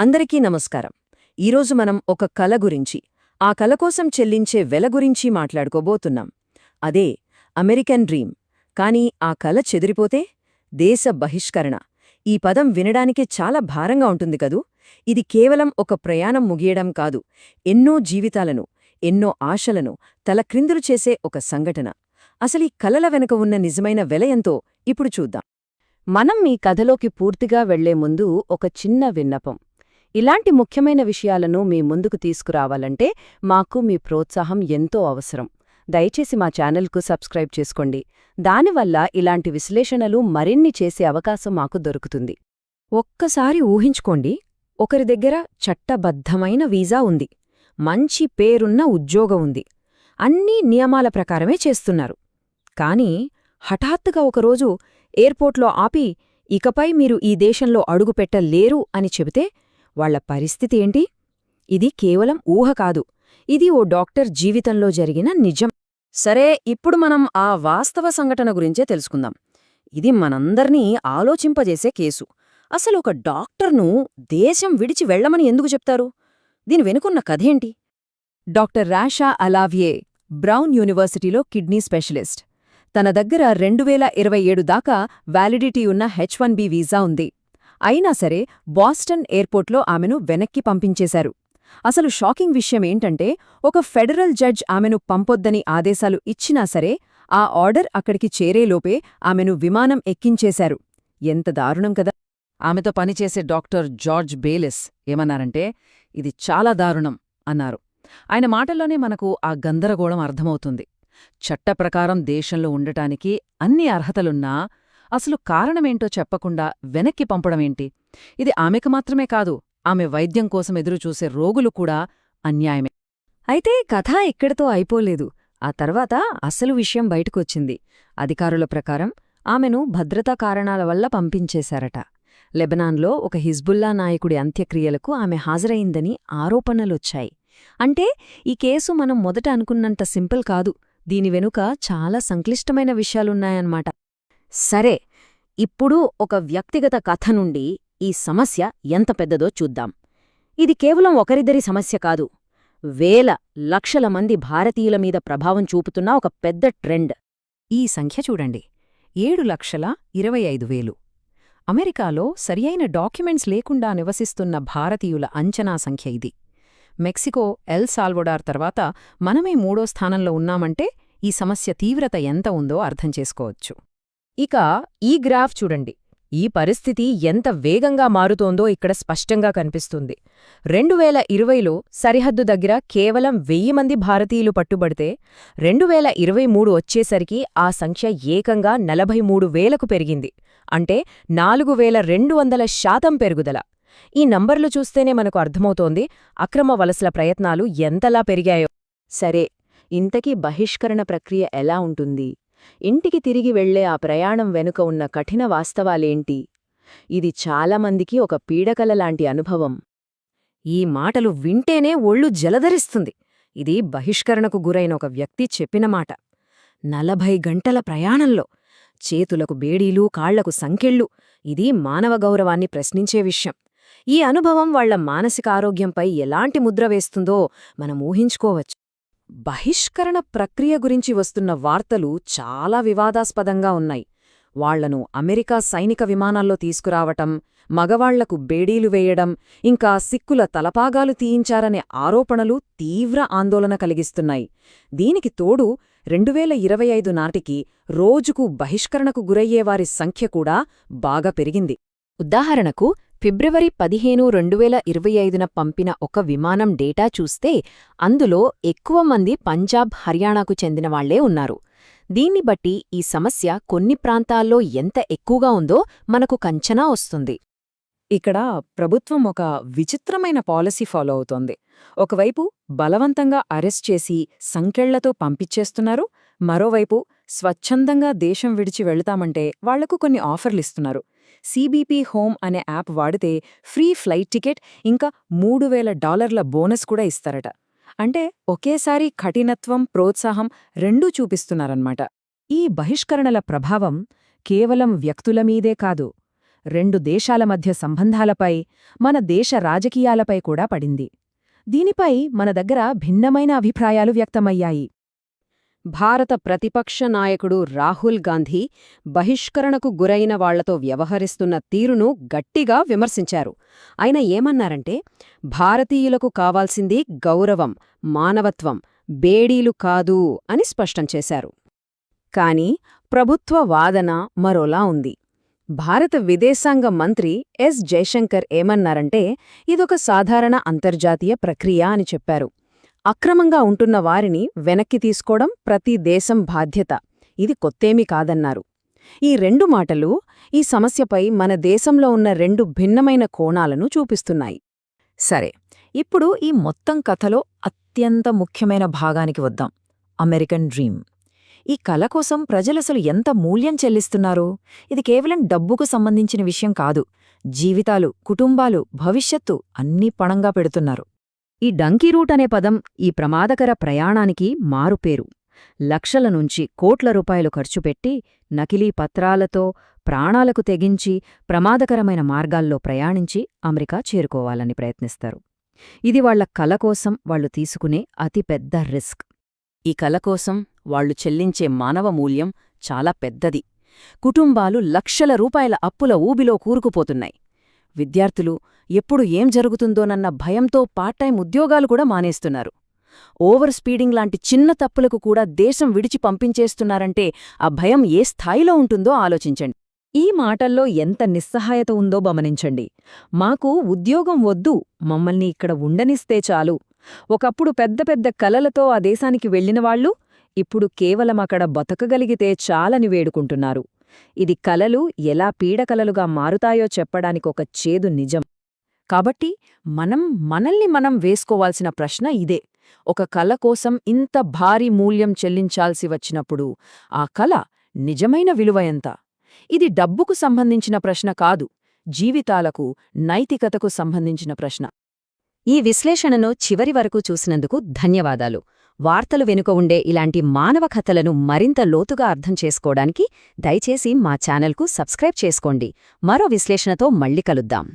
అందరికీ నమస్కారం. ఈరోజు మనం ఒక కల గురించి, ఆ కల కోసం చెల్లించే వెల గురించి మాట్లాడుకోబోతున్నాం. అదే అమెరికన్ డ్రీమ్. కానీ ఆ కల చెదిరిపోతే దేశ బహిష్కరణ. ఈ పదం వినడానికే చాలా భారంగా ఉంటుంది కదూ. ఇది కేవలం ఒక ప్రయాణం ముగియడం కాదు, ఎన్నో జీవితాలను, ఎన్నో ఆశలను తలక్రిందులు చేసే ఒక సంఘటన. అసలీ కలల వెనుక ఉన్న నిజమైన వెల ఎంతో ఇప్పుడు చూద్దాం. మనం ఈ కథలోకి పూర్తిగా వెళ్లే ముందు ఒక చిన్న విన్నపం. ఇలాంటి ముఖ్యమైన విషయాలను మీ ముందుకు తీసుకురావాలంటే మాకు మీ ప్రోత్సాహం ఎంతో అవసరం. దయచేసి మా ఛానల్కు సబ్స్క్రైబ్ చేసుకోండి. దానివల్ల ఇలాంటి విశ్లేషణలు మరిన్ని చేసే అవకాశం మాకు దొరుకుతుంది. ఒక్కసారి ఊహించుకోండి, ఒకరి దగ్గర చట్టబద్ధమైన వీసా ఉంది, మంచి పేరున్న ఉద్యోగం ఉంది, అన్నీ నియమాల ప్రకారమే చేస్తున్నారు. కానీ హఠాత్తుగా ఒకరోజు ఎయిర్పోర్ట్లో ఆపి ఇకపై మీరు ఈ దేశంలో అడుగుపెట్టలేరు అని చెబితే వాళ్ల పరిస్థితి ఏంటి? ఇది కేవలం ఊహ కాదు, ఇది ఓ డాక్టర్ జీవితంలో జరిగిన నిజం. సరే, ఇప్పుడు మనం ఆ వాస్తవ సంఘటన గురించే తెలుసుకుందాం. ఇది మనందర్నీ ఆలోచింపజేసే కేసు. అసలు ఒక డాక్టర్ను దేశం విడిచి వెళ్లమని ఎందుకు చెప్తారు? దీని వెనుకున్న కథేంటి? డాక్టర్ రాషా అలావియే బ్రౌన్ యూనివర్సిటీలో కిడ్నీ స్పెషలిస్ట్. తన దగ్గర 2027 దాకా వ్యాలిడిటీ ఉన్న H1B వీసా ఉంది. అయినా సరే బాస్టన్ ఎయిర్పోర్ట్లో ఆమెను వెనక్కి పంపించేశారు. అసలు షాకింగ్ విషయమేంటంటే, ఒక ఫెడరల్ జడ్జ్ ఆమెను పంపొద్దని ఆదేశాలు ఇచ్చినా సరే ఆ ఆర్డర్ అక్కడికి చేరేలోపే ఆమెను విమానం ఎక్కించేశారు. ఎంత దారుణం కదా! ఆమెతో పనిచేసే డాక్టర్ జార్జ్ బేలిస్ ఏమన్నారంటే, ఇది చాలా దారుణం అన్నారు. ఆయన మాటల్లోనే మనకు ఆ గందరగోళం అర్థమవుతుంది. చట్టప్రకారం దేశంలో ఉండటానికి అన్ని అర్హతలున్నా అసలు కారణమేంటో చెప్పకుండా వెనక్కి పంపడమేంటి? ఇది ఆమెకు మాత్రమే కాదు, ఆమె వైద్యం కోసం ఎదురుచూసే రోగులు కూడా అన్యాయమే. అయితే కథ ఇక్కడితో అయిపోలేదు. ఆ తర్వాత అసలు విషయం బయటకొచ్చింది. అధికారుల ప్రకారం ఆమెను భద్రతా కారణాల వల్ల పంపించేశారట. లెబనాన్లో ఒక హిజ్బుల్లా నాయకుడి అంత్యక్రియలకు ఆమె హాజరైందని ఆరోపణలొచ్చాయి. అంటే ఈ కేసు మనం మొదట అనుకున్నంత సింపుల్ కాదు, దీని వెనుక చాలా సంక్లిష్టమైన విషయాలున్నాయన్నమాట. సరే, ఇప్పుడు ఒక వ్యక్తిగత కథ నుండి ఈ సమస్య ఎంత పెద్దదో చూద్దాం. ఇది కేవలం ఒకరిద్దరి సమస్య కాదు, వేల లక్షల మంది భారతీయుల మీద ప్రభావం చూపుతున్న ఒక పెద్ద ట్రెండ్. ఈ సంఖ్య చూడండి, 7,25,000. అమెరికాలో సరియైన డాక్యుమెంట్స్ లేకుండా నివసిస్తున్న భారతీయుల అంచనా సంఖ్య ఇది. మెక్సికో, ఎల్ సాల్వడార్ తర్వాత మనమే 3వ స్థానంలో ఉన్నామంటే ఈ సమస్య తీవ్రత ఎంత ఉందో అర్థం చేసుకోవచ్చు. ఇక ఈ గ్రాఫ్ చూడండి, ఈ పరిస్థితి ఎంత వేగంగా మారుతోందో ఇక్కడ స్పష్టంగా కనిపిస్తుంది. 2020లో సరిహద్దు దగ్గర కేవలం 1000 మంది భారతీయులు పట్టుబడితే 2023 వచ్చేసరికి ఆ సంఖ్య ఏకంగా 43,000కు పెరిగింది. అంటే 4,200% పెరుగుదల. ఈ నంబర్లు చూస్తేనే మనకు అర్థమవుతోంది అక్రమ వలసల ప్రయత్నాలు ఎంతలా పెరిగాయో. సరే, ఇంతకీ బహిష్కరణ ప్రక్రియ ఎలా ఉంటుంది? ఇంటికి తిరిగి వెళ్లే ఆ ప్రయాణం వెనుక ఉన్న కఠిన వాస్తవాలేంటి? ఇది చాలామందికి ఒక పీడకలలాంటి అనుభవం. ఈ మాటలు వింటేనే ఒళ్ళు జలధరిస్తుంది. ఇది బహిష్కరణకు గురైన ఒక వ్యక్తి చెప్పిన మాట. 40 గంటల ప్రయాణంలో చేతులకు బేడీలు, కాళ్లకు సంకెళ్ళు. ఇది మానవ గౌరవాన్ని ప్రశ్నించే విషయం. ఈ అనుభవం వాళ్ల మానసిక ఆరోగ్యంపై ఎలాంటి ముద్ర వేస్తుందో మనం ఊహించుకోవచ్చు. బహిష్కరణ ప్రక్రియ గురించి వస్తున్న వార్తలు చాలా వివాదాస్పదంగా ఉన్నాయి. వాళ్లను అమెరికా సైనిక విమానాల్లో తీసుకురావటం, మగవాళ్లకు బేడీలు వేయడం, ఇంకా సిక్కుల తలపాగాలు తీయించారనే ఆరోపణలు తీవ్ర ఆందోళన కలిగిస్తున్నాయి. దీనికి తోడు 2025 నాటికి రోజుకు బహిష్కరణకు గురయ్యేవారి సంఖ్య కూడా బాగా పెరిగింది. ఉదాహరణకు ఫిబ్రవరి 15, 2025న పంపిన ఒక విమానం డేటా చూస్తే అందులో ఎక్కువ మంది పంజాబ్, హర్యానాకు చెందినవాళ్లే ఉన్నారు. దీన్ని బట్టి ఈ సమస్య కొన్ని ప్రాంతాల్లో ఎంత ఎక్కువగా ఉందో మనకు కంచనా వస్తుంది. ఇక్కడ ప్రభుత్వం ఒక విచిత్రమైన పాలసీ ఫాలో అవుతోంది. ఒకవైపు బలవంతంగా అరెస్ట్ చేసి సంకెళ్లతో పంపించేస్తున్నారు, మరోవైపు స్వచ్ఛందంగా దేశం విడిచి వెళతామంటే వాళ్లకు కొన్ని ఆఫర్లిస్తున్నారు. CBP హోమ్ అనే యాప్ వాడితే ఫ్రీ ఫ్లైట్ టికెట్, ఇంకా $3,000 బోనస్ కూడా ఇస్తారట. అంటే ఒకేసారి కఠినత్వం, ప్రోత్సాహం రెండూ చూపిస్తున్నారన్నమాట. ఈ బహిష్కరణల ప్రభావం కేవలం వ్యక్తుల మీదే కాదు, రెండు దేశాల మధ్య సంబంధాలపై, మన దేశ రాజకీయాలపై కూడా పడింది. దీనిపై మన దగ్గర భిన్నమైన అభిప్రాయాలు వ్యక్తమయ్యాయి. భారత ప్రతిపక్ష నాయకుడు రాహుల్ గాంధీ బహిష్కరణకు గురైన వాళ్లతో వ్యవహరిస్తున్న తీరును గట్టిగా విమర్శించారు. ఆయన ఏమన్నారంటే, భారతీయులకు కావాల్సింది గౌరవం, మానవత్వం, బేడీలు కాదు అని స్పష్టం చేశారు. కాని ప్రభుత్వ వాదన మరోలా ఉంది. భారత విదేశాంగ మంత్రి ఎస్ జయశంకర్ ఏమన్నారంటే, ఇదొక సాధారణ అంతర్జాతీయ ప్రక్రియ అని చెప్పారు. అక్రమంగా ఉంటున్న వారిని వెనక్కి తీసుకోవడం ప్రతి దేశం బాధ్యత, ఇది కొత్తేమీ కాదన్నారు. ఈ రెండు మాటలు ఈ సమస్యపై మన దేశంలో ఉన్న రెండు భిన్నమైన కోణాలను చూపిస్తున్నాయి. సరే, ఇప్పుడు ఈ మొత్తం కథలో అత్యంత ముఖ్యమైన భాగానికి వద్దాం. American dream. ఈ కల కోసం ప్రజలసలు ఎంత మూల్యం చెల్లిస్తున్నారు? ఇది కేవలం డబ్బుకు సంబంధించిన విషయం కాదు. జీవితాలు, కుటుంబాలు, భవిష్యత్తు అన్నీ పణంగా పెడుతున్నారు. ఈ డంకీ రూట్ అనే పదం ఈ ప్రమాదకర ప్రయాణానికి మారుపేరు. లక్షల నుంచి కోట్ల రూపాయలు ఖర్చుపెట్టి, నకిలీ పత్రాలతో ప్రాణాలకు తెగించి, ప్రమాదకరమైన మార్గాల్లో ప్రయాణించి అమెరికా చేరుకోవాలని ప్రయత్నిస్తారు. ఇది వాళ్ల కల కోసం వాళ్లు తీసుకునే అతిపెద్ద రిస్క్. ఈ కల కోసం వాళ్లు చెల్లించే మానవ మూల్యం చాలా పెద్దది. కుటుంబాలు లక్షల రూపాయల అప్పుల ఊబిలో కూరుకుపోతున్నాయి. విద్యార్థులు ఎప్పుడు ఏం జరుగుతుందోనన్న భయంతో పార్ట్ టైం ఉద్యోగాలు కూడా మానేస్తున్నారు. ఓవర్ స్పీడింగ్ లాంటి చిన్న తప్పులకు కూడా దేశం విడిచి పంపించేస్తున్నారంటే ఆ భయం ఏ స్థాయిలో ఉంటుందో ఆలోచించండి. ఈ మాటల్లో ఎంత నిస్సహాయత ఉందో గమనించండి. మాకు ఉద్యోగం వద్దు, మమ్మల్ని ఇక్కడ ఉండనిస్తే చాలు. ఒకప్పుడు పెద్ద పెద్ద కలలతో ఆ దేశానికి వెళ్లినవాళ్లు ఇప్పుడు కేవలం అక్కడ బతకగలిగితే చాలని వేడుకుంటున్నారు. ఇది కలలు ఎలా పీడకలలుగా మారుతాయో చెప్పడానికొక చేదు నిజం. కాబట్టి మనల్ని మనం వేసుకోవాల్సిన ప్రశ్న ఇదే. ఒక కల కోసం ఇంత భారీ మూల్యం చెల్లించాల్సి వచ్చినప్పుడు ఆ కల నిజమైన విలువ ఎంత? ఇది డబ్బుకు సంబంధించిన ప్రశ్న కాదు, జీవితాలకు, నైతికతకు సంబంధించిన ప్రశ్న. ఈ విశ్లేషణను చివరి వరకు చూసినందుకు ధన్యవాదాలు. వార్తలు వెనుక ఉండే ఇలాంటి మానవ కథలను మరింత లోతుగా అర్థం చేసుకోవడానికి దయచేసి మా ఛానల్కు సబ్స్క్రైబ్ చేసుకోండి. మరో విశ్లేషణతో మళ్ళీ కలుద్దాం.